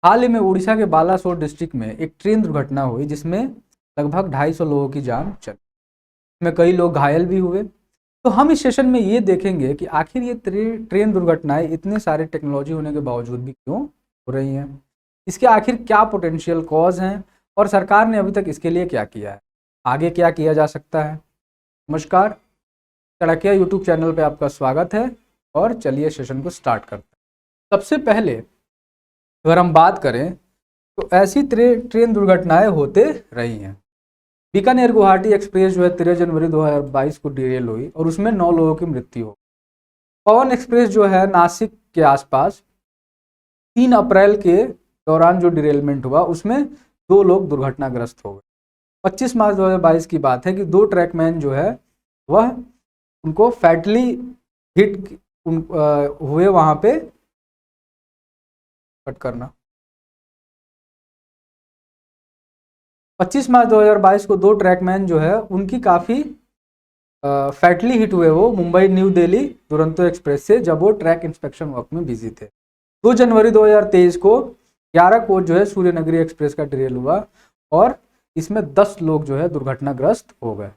हाल ही में उड़ीसा के बालासोर डिस्ट्रिक्ट में एक ट्रेन दुर्घटना हुई जिसमें लगभग 250 लोगों की जान चली, इसमें कई लोग घायल भी हुए। तो हम इस सेशन में ये देखेंगे कि आखिर ये ट्रेन दुर्घटनाएं इतने सारे टेक्नोलॉजी होने के बावजूद भी क्यों हो रही हैं, इसके आखिर क्या पोटेंशियल कॉज हैं और सरकार ने अभी तक इसके लिए क्या किया है, आगे क्या किया जा सकता है। नमस्कार, चाणक्य यूट्यूब चैनल पे आपका स्वागत है और चलिए सेशन को स्टार्ट करते हैं। सबसे पहले अगर हम बात करें तो ऐसी ट्रेन दुर्घटनाएं होते रही हैं। बीकानेर गुवाहाटी एक्सप्रेस जो है 13 जनवरी 2022 को डिरेल हुई और उसमें 9 लोगों की मृत्यु हो। पवन एक्सप्रेस जो है नासिक के आसपास 3 अप्रैल के दौरान जो डिरेलमेंट हुआ उसमें 2 लोग दुर्घटनाग्रस्त हो गए। 25 मार्च 2022 की बात है कि 2 ट्रैकमैन जो है वह उनको फैटली हिट हुए वहां पे कट करना। 25 मार्च 2022 को 2 ट्रैकमैन जो है उनकी काफ़ी फैटली हिट हुए वो मुंबई न्यू दिल्ली दुरंतो एक्सप्रेस से जब वो ट्रैक इंस्पेक्शन वर्क में बिजी थे। 2 जनवरी 2023 को 11 कोच जो है सूर्यनगरी एक्सप्रेस का डिरेल हुआ और इसमें 10 लोग जो है दुर्घटनाग्रस्त हो गए।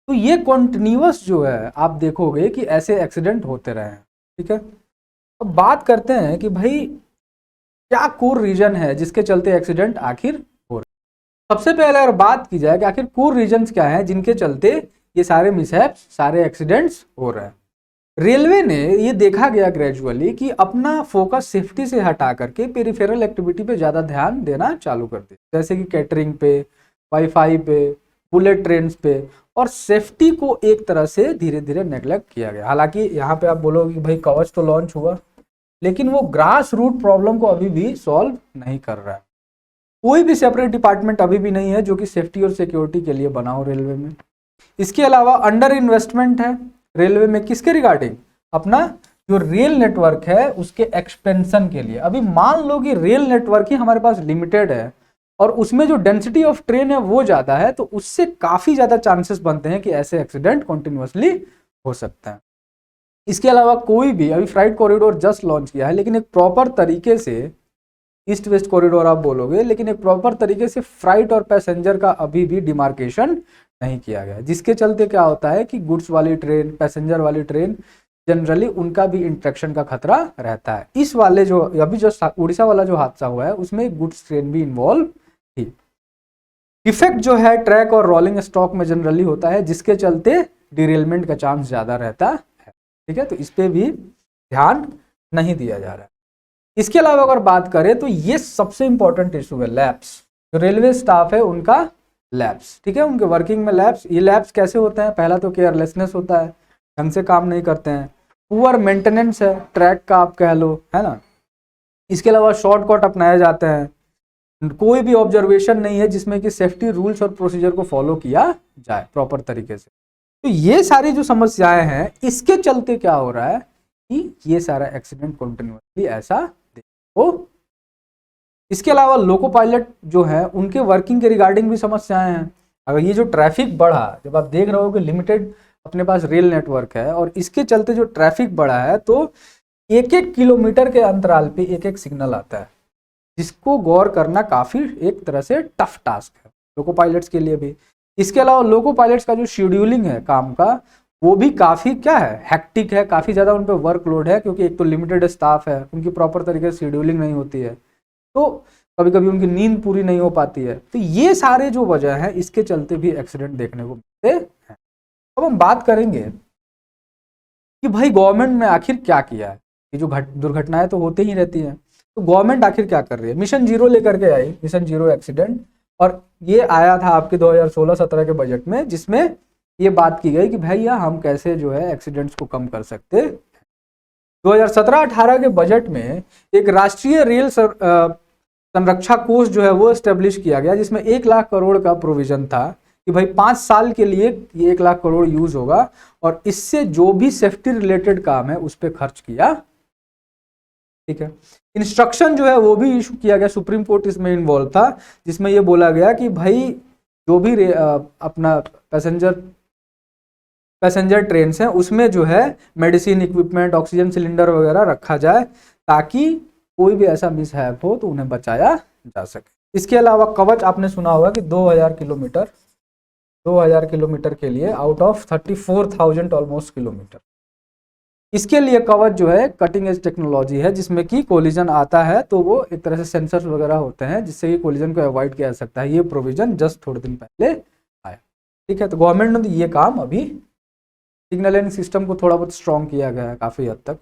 तो ये कॉन्टिन्यूअस जो है आप देखोगे कि ऐसे एक्सीडेंट होते रहे हैं। ठीक है, अब बात करते हैं कि भाई क्या कोर रीजन है जिसके चलते एक्सीडेंट आखिर हो रहे हैं। सबसे पहले अगर बात की जाए कि आखिर कोर रीजन्स क्या हैं जिनके चलते ये सारे मिसहैप्स सारे एक्सीडेंट्स हो रहे हैं। रेलवे ने ये देखा गया ग्रेजुअली कि अपना फोकस सेफ्टी से हटा करके पेरिफेरल एक्टिविटी पे ज़्यादा ध्यान देना चालू कर दिया, जैसे कि कैटरिंग पे, वाईफाई पे, बुलेट ट्रेन पे, और सेफ्टी को एक तरह से धीरे धीरे नेग्लेक्ट किया गया। हालांकि यहाँ पे आप बोलोगे कि भाई कवच तो लॉन्च हुआ लेकिन वो ग्रास रूट प्रॉब्लम को अभी भी सॉल्व नहीं कर रहा है। कोई भी सेपरेट डिपार्टमेंट अभी भी नहीं है जो कि सेफ्टी और सिक्योरिटी के लिए बना हो रेलवे में। इसके अलावा अंडर इन्वेस्टमेंट है रेलवे में किसके रिगार्डिंग, अपना जो रेल नेटवर्क है उसके एक्सपेंशन के लिए। अभी मान लो कि रेल नेटवर्क ही हमारे पास लिमिटेड है और उसमें जो डेंसिटी ऑफ ट्रेन है वो ज़्यादा है, तो उससे काफ़ी ज़्यादा चांसेस बनते हैं कि ऐसे एक्सीडेंट कॉन्टिन्यूसली हो सकते हैं। इसके अलावा कोई भी अभी फ्राइट कॉरिडोर जस्ट लॉन्च किया है लेकिन एक प्रॉपर तरीके से ईस्ट वेस्ट कॉरिडोर आप बोलोगे, लेकिन एक प्रॉपर तरीके से फ्राइट और पैसेंजर का अभी भी डिमार्केशन नहीं किया गया, जिसके चलते क्या होता है कि गुड्स वाली ट्रेन, पैसेंजर वाली ट्रेन जनरली उनका भी इंट्रैक्शन का खतरा रहता है। इस वाले जो अभी जो उड़ीसा वाला जो हादसा हुआ है उसमें गुड्स ट्रेन भी इन्वॉल्व थी। इफेक्ट जो है ट्रैक और रोलिंग स्टॉक में जनरली होता है जिसके चलते डिरेलमेंट का चांस ज़्यादा रहता है। ठीक है, तो इस पे भी ध्यान नहीं दिया जा रहा है। इसके अलावा अगर बात करें तो ये सबसे इंपॉर्टेंट इशू है लैप्स। जो रेलवे स्टाफ है उनका लैप्स, ठीक है, उनके वर्किंग में लैप्स। ये लैप्स कैसे होते हैं, पहला तो केयरलेसनेस होता है, ढंग से काम नहीं करते हैं, पुअर मेंटेनेंस है ट्रैक का आप कह लो, है ना। इसके अलावा शॉर्टकट अपनाए जाते हैं, कोई भी ऑब्जर्वेशन नहीं है जिसमें कि सेफ्टी रूल्स और प्रोसीजर को फॉलो किया जाए प्रॉपर तरीके से। तो ये सारी जो समस्याएं हैं इसके चलते क्या हो रहा है कि ये सारा एक्सीडेंट कंटिन्यूअसली ऐसा देखो। इसके अलावा लोको पायलट जो है उनके वर्किंग के रिगार्डिंग भी समस्याएं हैं। अगर ये जो ट्रैफिक बढ़ा, जब आप देख रहे हो कि लिमिटेड अपने पास रेल नेटवर्क है और इसके चलते जो ट्रैफिक बढ़ा है तो 1-1 किलोमीटर के अंतराल पे 1-1 सिग्नल आता है, जिसको गौर करना काफ़ी एक तरह से टफ टास्क है लोको पायलट्स के लिए भी। इसके अलावा लोको पायलट्स का जो शेड्यूलिंग है काम का वो भी काफ़ी क्या है, हेक्टिक है, काफ़ी ज़्यादा उन पर वर्कलोड है, क्योंकि एक तो लिमिटेड स्टाफ है, उनकी प्रॉपर तरीके से शेड्यूलिंग नहीं होती है, तो कभी कभी उनकी नींद पूरी नहीं हो पाती है। तो ये सारे जो वजह है इसके चलते भी एक्सीडेंट देखने को मिलते हैं। अब हम बात करेंगे कि भाई गवर्नमेंट ने आखिर क्या किया है। ये जो दुर्घटनाएं तो होती ही रहती हैं, तो गवर्नमेंट आखिर क्या कर रही है। मिशन जीरो लेकर के आई, मिशन जीरो एक्सीडेंट, और ये आया था आपके 2016-17 के बजट में, जिसमें ये बात की गई कि भैया हम कैसे जो है एक्सीडेंट्स को कम कर सकते। 2017-18 के बजट में एक राष्ट्रीय रेल संरक्षा कोष जो है वो एस्टेब्लिश किया गया, जिसमें 1 लाख करोड़ का प्रोविजन था कि भाई 5 साल के लिए ये 1 लाख करोड़ यूज होगा और इससे जो भी सेफ्टी रिलेटेड काम है उस पर खर्च किया। ठीक है, इंस्ट्रक्शन जो है वो भी इशू किया गया, सुप्रीम कोर्ट इसमें इन्वॉल्व था, जिसमें ये बोला गया कि भाई जो भी अपना पैसेंजर ट्रेन है उसमें जो है मेडिसिन इक्विपमेंट, ऑक्सीजन सिलेंडर वगैरह रखा जाए, ताकि कोई भी ऐसा मिसहैप हो तो उन्हें बचाया जा सके। इसके अलावा कवच आपने सुना होगा कि 2000 किलोमीटर के लिए आउट ऑफ 34,000 ऑलमोस्ट किलोमीटर, इसके लिए कवच जो है कटिंग एज टेक्नोलॉजी है, जिसमें कि कोलिजन आता है तो वो एक तरह से सेंसर्स वगैरह होते हैं जिससे कि कोलिजन को अवॉइड किया जा सकता है। ये प्रोविजन जस्ट थोड़े दिन पहले आया, ठीक है। तो गवर्नमेंट ने ये काम अभी सिग्नलिंग सिस्टम को थोड़ा बहुत स्ट्रॉन्ग किया गया है काफ़ी हद तक।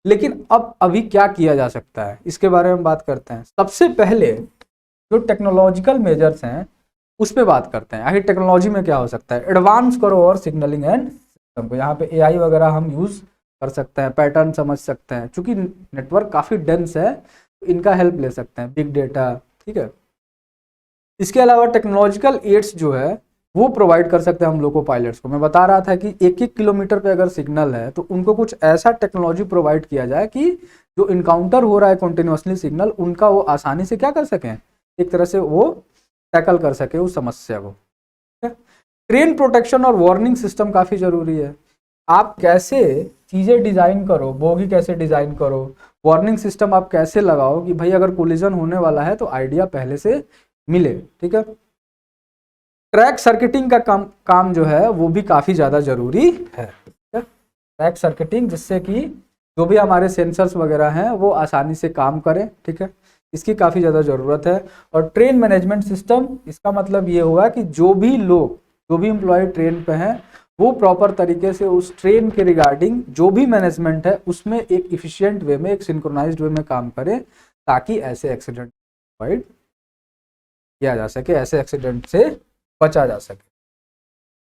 लेकिन अब अभी क्या किया जा सकता है इसके बारे में बात करते हैं। सबसे पहले जो टेक्नोलॉजिकल मेजर्स हैं उस पर बात करते हैं। आखिर टेक्नोलॉजी में क्या हो सकता है। एडवांस करो और सिग्नलिंग एंड सिस्टम को, यहाँ पे एआई वगैरह हम यूज़ कर सकते हैं, पैटर्न समझ सकते हैं। चूंकि नेटवर्क काफ़ी डेंस है तो इनका हेल्प ले सकते हैं, बिग डेटा, ठीक है। इसके अलावा टेक्नोलॉजिकल एड्स जो है वो प्रोवाइड कर सकते हैं हम लोको पायलट्स को। मैं बता रहा था कि 1-1 किलोमीटर पे अगर सिग्नल है तो उनको कुछ ऐसा टेक्नोलॉजी प्रोवाइड किया जाए कि जो इनकाउंटर हो रहा है कंटिन्यूअसली सिग्नल, उनका वो आसानी से क्या कर सकें, एक तरह से वो टैकल कर सके उस समस्या को। ट्रेन प्रोटेक्शन और वार्निंग सिस्टम काफ़ी ज़रूरी है। आप कैसे चीज़ें डिज़ाइन करो, बोगी कैसे डिज़ाइन करो, वार्निंग सिस्टम आप कैसे लगाओ कि भाई अगर कोलिजन होने वाला है तो आइडिया पहले से मिले, ठीक है। ट्रैक सर्किटिंग का काम जो है वो भी काफ़ी ज़्यादा ज़रूरी है, ठीक है। ट्रैक सर्किटिंग जिससे कि जो भी हमारे सेंसर्स वगैरह हैं वो आसानी से काम करें, ठीक है, इसकी काफ़ी ज़्यादा ज़रूरत है। और ट्रेन मैनेजमेंट सिस्टम, इसका मतलब ये हुआ कि जो भी लोग, जो भी एम्प्लॉय ट्रेन पे हैं वो प्रॉपर तरीके से उस ट्रेन के रिगार्डिंग जो भी मैनेजमेंट है उसमें एक इफिशिएंट वे में, एक सिंक्रोनाइज्ड वे में काम करें ताकि ऐसे एक्सीडेंट अवॉइड किया जा सके, ऐसे एक्सीडेंट से बचा जा सके।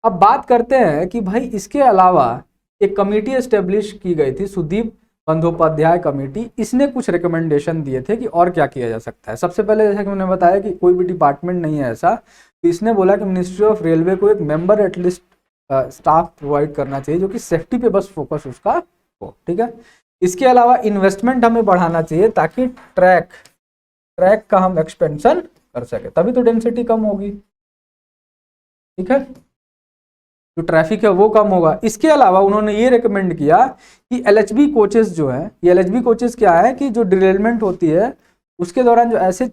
अब बात करते हैं कि भाई इसके अलावा एक कमेटी एस्टेब्लिश की गई थी, सुदीप बंदोपाध्याय कमेटी। इसने कुछ रिकमेंडेशन दिए थे कि और क्या किया जा सकता है। सबसे पहले जैसा कि मैंने बताया कि कोई भी डिपार्टमेंट नहीं है ऐसा, तो इसने बोला कि मिनिस्ट्री ऑफ रेलवे को एक मेंबर एटलीस्ट स्टाफ प्रोवाइड करना चाहिए जो कि सेफ्टी पे बस फोकस उसका हो, ठीक है। इसके अलावा इन्वेस्टमेंट हमें बढ़ाना चाहिए ताकि ट्रैक का हम एक्सपेंशन कर सके, तभी तो डेंसिटी कम होगी, ठीक है, जो ट्रैफिक है वो कम होगा। इसके अलावा उन्होंने ये रिकमेंड किया कि एलएचबी कोचेस जो है, ये एलएचबी कोचेस क्या है कि जो डिरेलमेंट होती है उसके दौरान जो ऐसे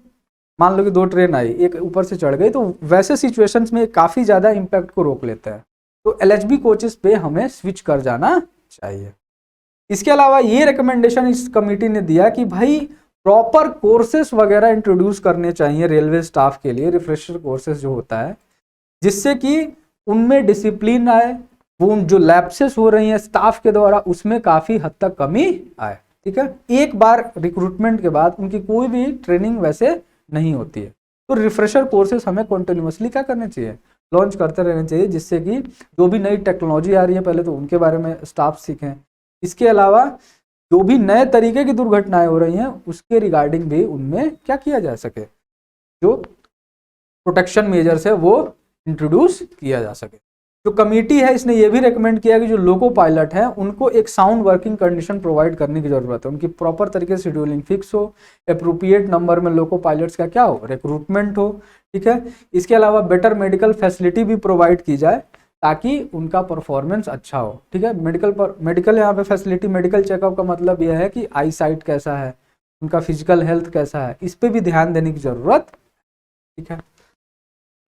मान लो कि 2 ट्रेन आई, एक ऊपर से चढ़ गई, तो वैसे सिचुएशंस में काफ़ी ज़्यादा इम्पैक्ट को रोक लेता है, तो एलएचबी कोचेस पे हमें स्विच कर जाना चाहिए। इसके अलावा ये रिकमेंडेशन इस कमेटी ने दिया कि भाई प्रॉपर कोर्सेस वगैरह इंट्रोड्यूस करने चाहिए रेलवे स्टाफ के लिए, रिफ्रेशर कोर्सेस जो होता है, जिससे कि उनमें डिसिप्लिन आए, वो जो लैप्सेस हो रही हैं स्टाफ के द्वारा उसमें काफ़ी हद तक कमी आए, ठीक है। एक बार रिक्रूटमेंट के बाद उनकी कोई भी ट्रेनिंग वैसे नहीं होती है, तो रिफ्रेशर कोर्सेस हमें कंटिन्यूअसली क्या करने चाहिए, लॉन्च करते रहने चाहिए, जिससे कि जो भी नई टेक्नोलॉजी आ रही है पहले तो उनके बारे में स्टाफ सीखें। इसके अलावा जो भी नए तरीके की दुर्घटनाएं हो रही हैं उसके रिगार्डिंग भी उनमें क्या किया जा सके, जो प्रोटेक्शन मेजर्स है वो इंट्रोड्यूस किया जा सके। जो कमेटी है इसने ये भी रेकमेंड किया कि जो लोको पायलट है उनको एक साउंड वर्किंग कंडीशन प्रोवाइड करने की जरूरत है, उनकी प्रॉपर तरीके से शेड्यूलिंग फिक्स हो, अप्रोप्रिएट नंबर में लोको पायलट्स का क्या हो, रिक्रूटमेंट हो, ठीक है। इसके अलावा बेटर मेडिकल फैसिलिटी भी प्रोवाइड की जाए ताकि उनका परफॉर्मेंस अच्छा हो, ठीक है। मेडिकल यहाँ पे फैसिलिटी, मेडिकल चेकअप का मतलब यह है कि आई साइट कैसा है, उनका फिजिकल हेल्थ कैसा है, इस पर भी ध्यान देने की जरूरत, ठीक है।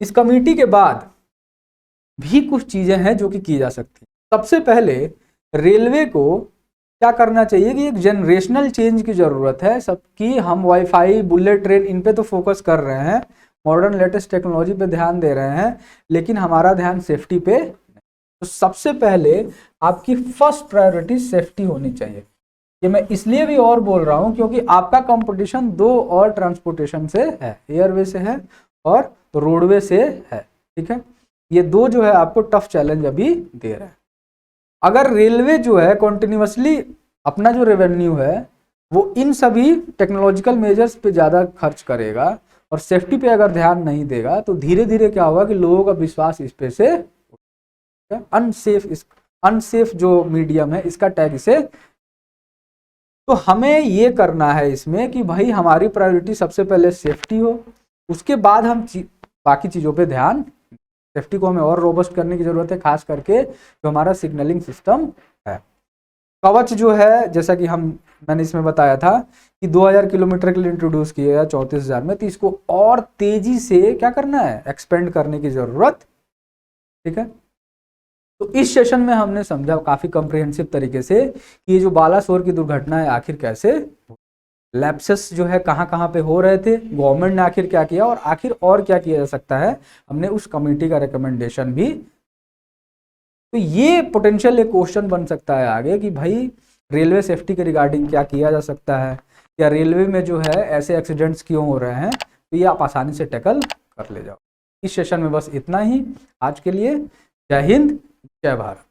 इस कमेटी के बाद भी कुछ चीजें हैं जो कि की जा सकती है। सबसे पहले रेलवे को क्या करना चाहिए कि एक जनरेशनल चेंज की जरूरत है सबकी। हम वाईफाई, बुलेट ट्रेन इन पे तो फोकस कर रहे हैं, मॉडर्न लेटेस्ट टेक्नोलॉजी पे ध्यान दे रहे हैं, लेकिन हमारा ध्यान सेफ्टी पे। तो सबसे पहले आपकी फर्स्ट प्रायोरिटी सेफ्टी होनी चाहिए। ये मैं इसलिए भी और बोल रहा हूं क्योंकि आपका कंपटीशन 2 और ट्रांसपोर्टेशन से है, एयरवे से है और रोडवे से है, ठीक है। ये 2 जो है आपको टफ चैलेंज अभी दे रहा है। अगर रेलवे जो है कॉन्टिन्यूसली अपना जो रेवेन्यू है वो इन सभी टेक्नोलॉजिकल मेजर्स पे ज़्यादा खर्च करेगा और सेफ्टी पे अगर ध्यान नहीं देगा तो धीरे धीरे क्या होगा कि लोगों का विश्वास इस पे से अनसेफ जो मीडियम है इसका टैग इसे। तो हमें ये करना है इसमें कि भाई हमारी प्रायोरिटी सबसे पहले सेफ्टी हो, उसके बाद हम बाकी चीज़ों पे ध्यान। सेफ्टी को हमें और रोबस्ट करने की जरूरत है, खास करके जो हमारा सिग्नलिंग सिस्टम है। कवच जो है, जैसा कि मैंने इसमें बताया था कि 2000 किलोमीटर के लिए इंट्रोड्यूस किया गया 34,000 में, तो इसको और तेजी से क्या करना है, एक्सपेंड करने की जरूरत। ठीक है, तो इस सेशन में हमने समझा काफी कॉम्प्रिहेंसिव तरीके से कि ये जो बालासोर की दुर्घटना है आखिर कैसे, लैप्सेस जो है कहाँ कहाँ पे हो रहे थे, गवर्नमेंट ने आखिर क्या किया, और आखिर और क्या किया जा सकता है, हमने उस कमेटी का रिकमेंडेशन भी। तो ये पोटेंशियल एक क्वेश्चन बन सकता है आगे कि भाई रेलवे सेफ्टी के रिगार्डिंग क्या किया जा सकता है, या रेलवे में जो है ऐसे एक्सीडेंट्स क्यों हो रहे हैं, तो ये आप आसानी से टैकल कर ले जाओ। इस सेशन में बस इतना ही आज के लिए। जय हिंद, जय भारत।